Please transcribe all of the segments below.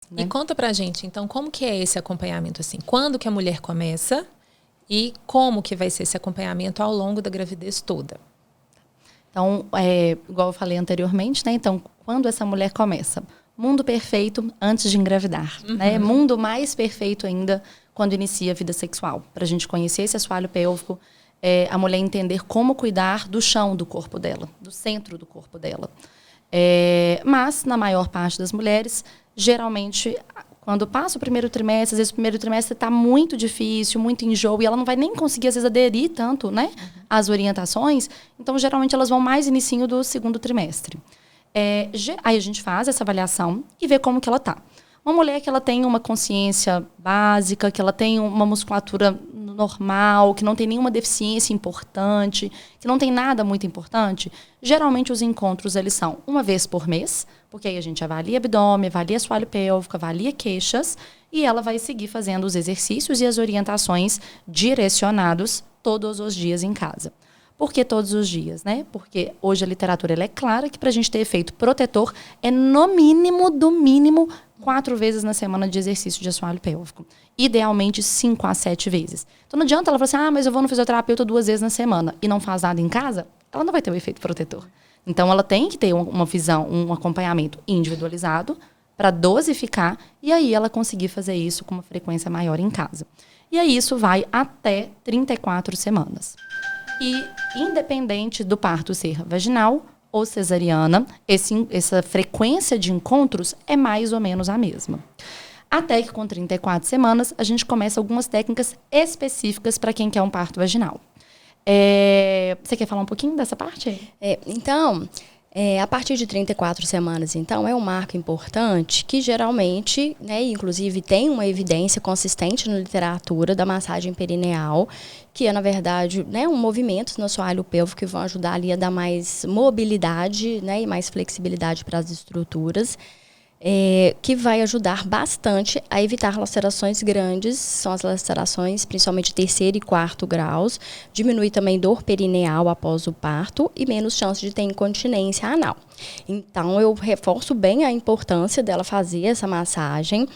né? E conta pra gente, então, como que é esse acompanhamento, assim? Quando que a mulher começa e como que vai ser esse acompanhamento ao longo da gravidez toda? Então, igual eu falei anteriormente, né? Então, quando essa mulher começa? Mundo perfeito antes de engravidar, né? Mundo mais perfeito ainda quando inicia a vida sexual. Para a gente conhecer esse assoalho pélvico, a mulher entender como cuidar do chão do corpo dela, do centro do corpo dela. Mas, na maior parte das mulheres, geralmente, quando passa o primeiro trimestre, às vezes o primeiro trimestre está muito difícil, muito enjoo, e ela não vai nem conseguir, às vezes, aderir tanto, né, às orientações. Então, geralmente, elas vão mais inicinho do segundo trimestre. Aí a gente faz essa avaliação e vê como que ela está. Uma mulher que ela tem uma consciência básica, que ela tem uma musculatura normal, que não tem nenhuma deficiência importante, que não tem nada muito importante, geralmente os encontros eles são uma vez por mês, porque aí a gente avalia abdômen, avalia assoalho pélvico, avalia queixas, e ela vai seguir fazendo os exercícios e as orientações direcionados todos os dias em casa. Por que todos os dias, né? Porque hoje a literatura ela é clara que para a gente ter efeito protetor é no mínimo, do mínimo, 4 vezes na semana de exercício de assoalho pélvico. Idealmente 5 a 7 vezes. Então não adianta ela falar assim, mas eu vou no fisioterapeuta 2 vezes na semana e não faz nada em casa, ela não vai ter o efeito protetor. Então ela tem que ter uma visão, um acompanhamento individualizado para dosificar e aí ela conseguir fazer isso com uma frequência maior em casa. E aí isso vai até 34 semanas. E independente do parto ser vaginal ou cesariana, essa frequência de encontros é mais ou menos a mesma. Até que com 34 semanas, a gente começa algumas técnicas específicas para quem quer um parto vaginal. Você quer falar um pouquinho dessa parte? Então, a partir de 34 semanas, então, é um marco importante que geralmente, né, inclusive tem uma evidência consistente na literatura da massagem perineal, que é, na verdade, né, um movimento no assoalho pélvico que vão ajudar ali a dar mais mobilidade, né, e mais flexibilidade para as estruturas. Que vai ajudar bastante a evitar lacerações grandes, são as lacerações principalmente terceiro e quarto graus, diminui também dor perineal após o parto e menos chance de ter incontinência anal. Então, eu reforço bem a importância dela fazer essa massagem.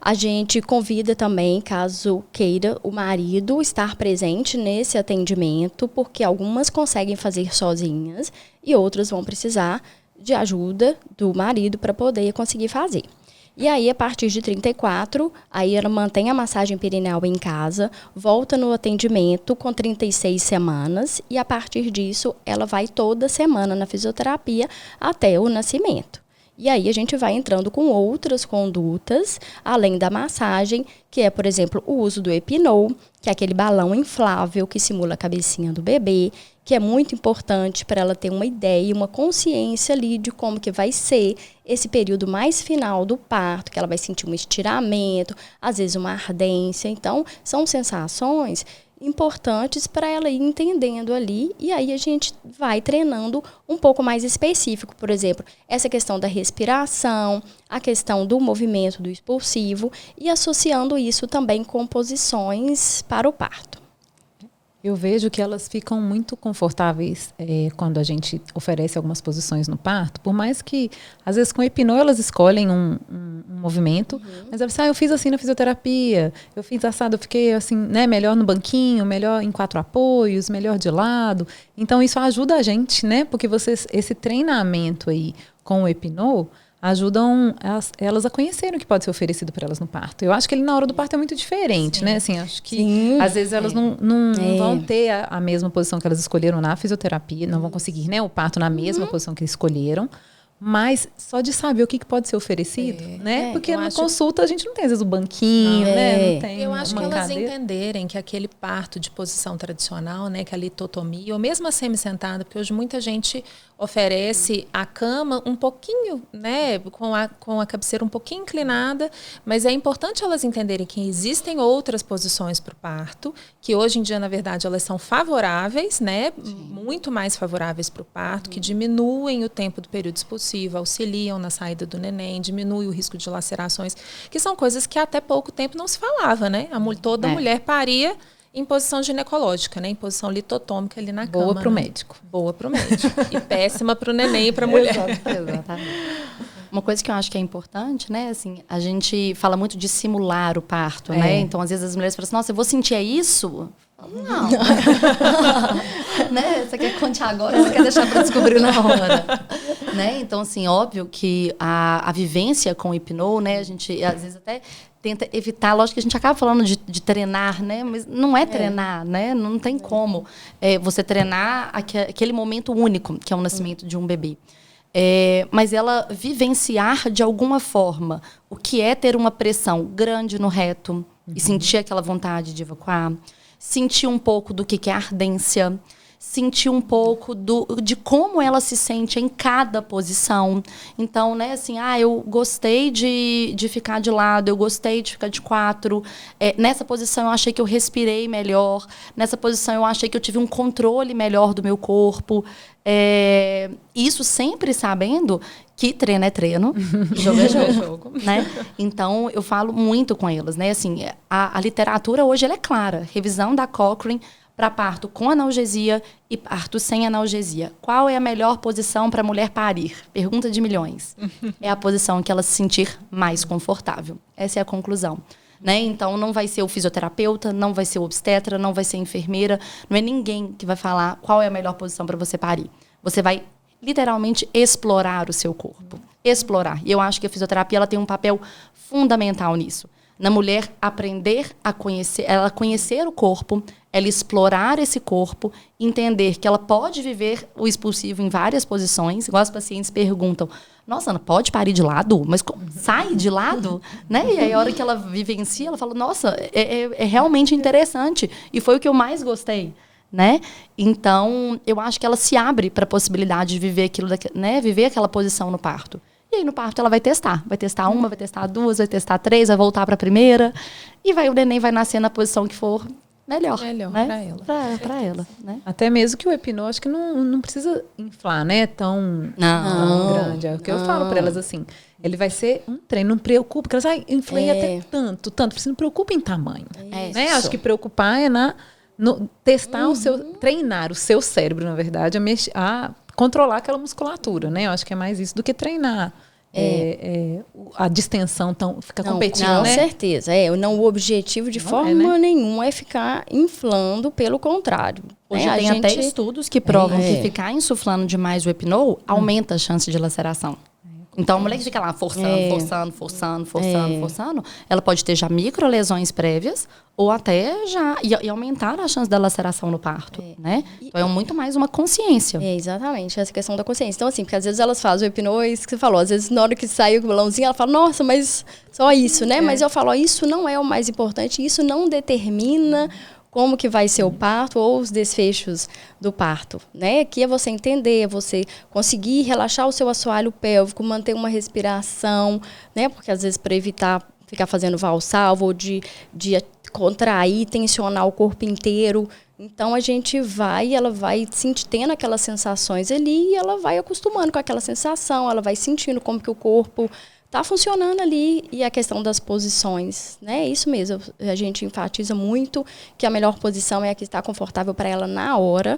A gente convida também, caso queira, o marido estar presente nesse atendimento, porque algumas conseguem fazer sozinhas e outras vão precisar de ajuda do marido para poder conseguir fazer. E aí, a partir de 34, aí ela mantém a massagem perineal em casa, volta no atendimento com 36 semanas e, a partir disso, ela vai toda semana na fisioterapia até o nascimento. E aí a gente vai entrando com outras condutas, além da massagem, que é, por exemplo, o uso do Epinol, que é aquele balão inflável que simula a cabecinha do bebê, que é muito importante para ela ter uma ideia, uma consciência ali de como que vai ser esse período mais final do parto, que ela vai sentir um estiramento, às vezes uma ardência. Então, são sensações importantes para ela ir entendendo ali, e aí a gente vai treinando um pouco mais específico, por exemplo, essa questão da respiração, a questão do movimento do expulsivo e associando isso também com posições para o parto. Eu vejo que elas ficam muito confortáveis quando a gente oferece algumas posições no parto, por mais que, às vezes, com o Epinol elas escolhem um movimento, mas eu fiz assim na fisioterapia, eu fiz assado, eu fiquei assim, né, melhor no banquinho, melhor em 4 apoios, melhor de lado. Então, isso ajuda a gente, né? Porque esse treinamento aí com o Epinol ajudam elas a conhecerem o que pode ser oferecido para elas no parto. Eu acho que ele na hora do parto é muito diferente, Sim. né? Assim, acho que Sim. às vezes elas não vão ter a mesma posição que elas escolheram na fisioterapia, não vão conseguir, né, o parto na mesma posição que escolheram. Mas só de saber o que pode ser oferecido, né? Porque na consulta a gente não tem, às vezes, o banquinho, né? Não tem eu acho que uma elas cadeira. entenderem que aquele parto de posição tradicional, né? Que a litotomia, ou mesmo a semi-sentada, porque hoje muita gente oferece a cama um pouquinho, né? Com a cabeceira um pouquinho inclinada, mas é importante elas entenderem que existem outras posições para o parto, que hoje em dia, na verdade, elas são favoráveis, né? Sim. Muito mais favoráveis para o parto, que diminuem o tempo do período expulsivo, auxiliam na saída do neném, diminui o risco de lacerações, que são coisas que até pouco tempo não se falava, né? Toda mulher paria em posição ginecológica, né? Em posição litotômica ali na cama. Boa para o médico. Boa para o médico. E péssima para o neném e para a mulher. Exatamente. Uma coisa que eu acho que é importante, né? Assim, a gente fala muito de simular o parto, né? Então, às vezes, as mulheres falam assim, nossa, eu vou sentir isso? Não. Né? Você quer contar agora, você quer deixar para descobrir na hora. Né? Então, assim, óbvio que a vivência com o hipnô, né? A gente, às vezes, até tenta evitar. Lógico que a gente acaba falando de treinar, né? Mas não é treinar, né? Não tem como você treinar aquele momento único, que é o nascimento de um bebê. Mas ela vivenciar de alguma forma o que é ter uma pressão grande no reto e sentir aquela vontade de evacuar, sentir um pouco do que é ardência, sentir um pouco de como ela se sente em cada posição. Então, né, assim, eu gostei de ficar de lado, eu gostei de ficar de 4. Nessa posição eu achei que eu respirei melhor. Nessa posição eu achei que eu tive um controle melhor do meu corpo. Isso sempre sabendo que treino é treino, jogo é jogo. Né? Então, eu falo muito com elas. Né? Assim, a literatura hoje ela é clara. Revisão da Cochrane para parto com analgesia e parto sem analgesia. Qual é a melhor posição para a mulher parir? Pergunta de milhões. É a posição em que ela se sentir mais confortável. Essa é a conclusão. Né? Então, não vai ser o fisioterapeuta, não vai ser o obstetra, não vai ser a enfermeira, não é ninguém que vai falar qual é a melhor posição para você parir. Você vai, literalmente, explorar o seu corpo. Explorar. E eu acho que a fisioterapia ela tem um papel fundamental nisso. Na mulher aprender a conhecer, ela conhecer o corpo, ela explorar esse corpo, entender que ela pode viver o expulsivo em várias posições. Igual os pacientes perguntam, nossa, Ana, pode parir de lado? Mas sai de lado? Né? E aí a hora que ela vivencia, ela fala, nossa, é realmente interessante. E foi o que eu mais gostei. Né? Então, eu acho que ela se abre para a possibilidade de viver aquilo, né? Viver aquela posição no parto. E aí no parto ela vai testar. Vai testar uma, vai testar duas, vai testar 3, vai voltar para a primeira. E o neném vai nascer na posição que for melhor né? Para ela. Né? Até mesmo que o epinô, acho que não precisa inflar, né? Tão grande. É o que eu falo para elas assim. Ele vai ser um treino, não preocupa, porque elas inflei até tanto. Você não preocupa em tamanho. Né? Acho que preocupar é testar treinar o seu cérebro, na verdade, a controlar aquela musculatura, né? Eu acho que é mais isso do que treinar a distensão, fica competindo, com né? certeza. O objetivo de forma nenhuma é ficar inflando, pelo contrário. Hoje tem até estudos que provam que ficar insuflando demais o epinô aumenta a chance de laceração. Então, a mulher que fica lá forçando, ela pode ter já microlesões prévias ou até já e aumentar a chance da laceração no parto, né? Então, é muito mais uma consciência. Exatamente, essa questão da consciência. Então, assim, porque às vezes elas fazem o epinô, isso que você falou, às vezes na hora que sai o balãozinho, ela fala, nossa, mas só isso, né? Mas eu falo, isso não é o mais importante, isso não determina como que vai ser o parto ou os desfechos do parto, né? Que é você entender, você conseguir relaxar o seu assoalho pélvico, manter uma respiração, né? Porque às vezes para evitar ficar fazendo valsalva ou de contrair, tensionar o corpo inteiro. Então, ela vai tendo aquelas sensações ali e ela vai acostumando com aquela sensação, ela vai sentindo como que o corpo está funcionando ali. E a questão das posições, né? É isso mesmo. A gente enfatiza muito que a melhor posição é a que está confortável para ela na hora.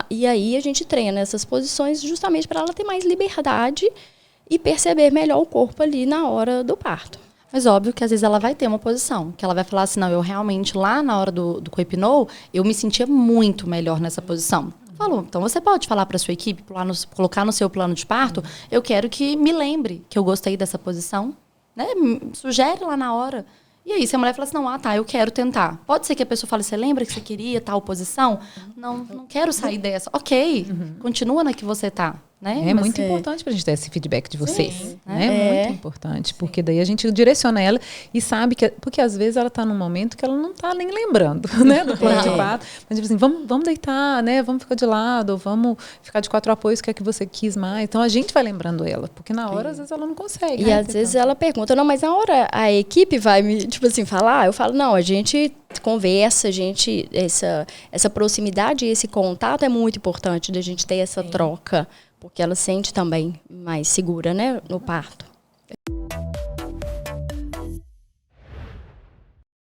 E aí a gente treina essas posições justamente para ela ter mais liberdade e perceber melhor o corpo ali na hora do parto. Mas óbvio que às vezes ela vai ter uma posição, que ela vai falar assim, não, eu realmente lá na hora do coepinô, eu me sentia muito melhor nessa posição. Falou, então você pode falar para a sua equipe, colocar no seu plano de parto, eu quero que me lembre que eu gostei dessa posição, né? Sugere lá na hora. E aí, se a mulher fala assim, não, eu quero tentar. Pode ser que a pessoa fale, você lembra que você queria tal posição? Não quero sair dessa. Ok, continua na que você tá. Né? É muito importante para a gente ter esse feedback de vocês. Né? Muito importante, porque daí a gente direciona ela e sabe que... Porque às vezes ela está num momento que ela não está nem lembrando, né, do plano de parto. Mas tipo assim, vamos deitar, né? Vamos ficar de lado, vamos ficar de 4 apoios, que é que você quis mais. Então a gente vai lembrando ela, porque na hora às vezes ela não consegue. E às vezes ela pergunta, não, mas na hora a equipe vai me, tipo assim, falar, eu falo, não, a gente conversa, essa proximidade, esse contato é muito importante da gente ter essa troca. Porque ela se sente também mais segura, né, no parto.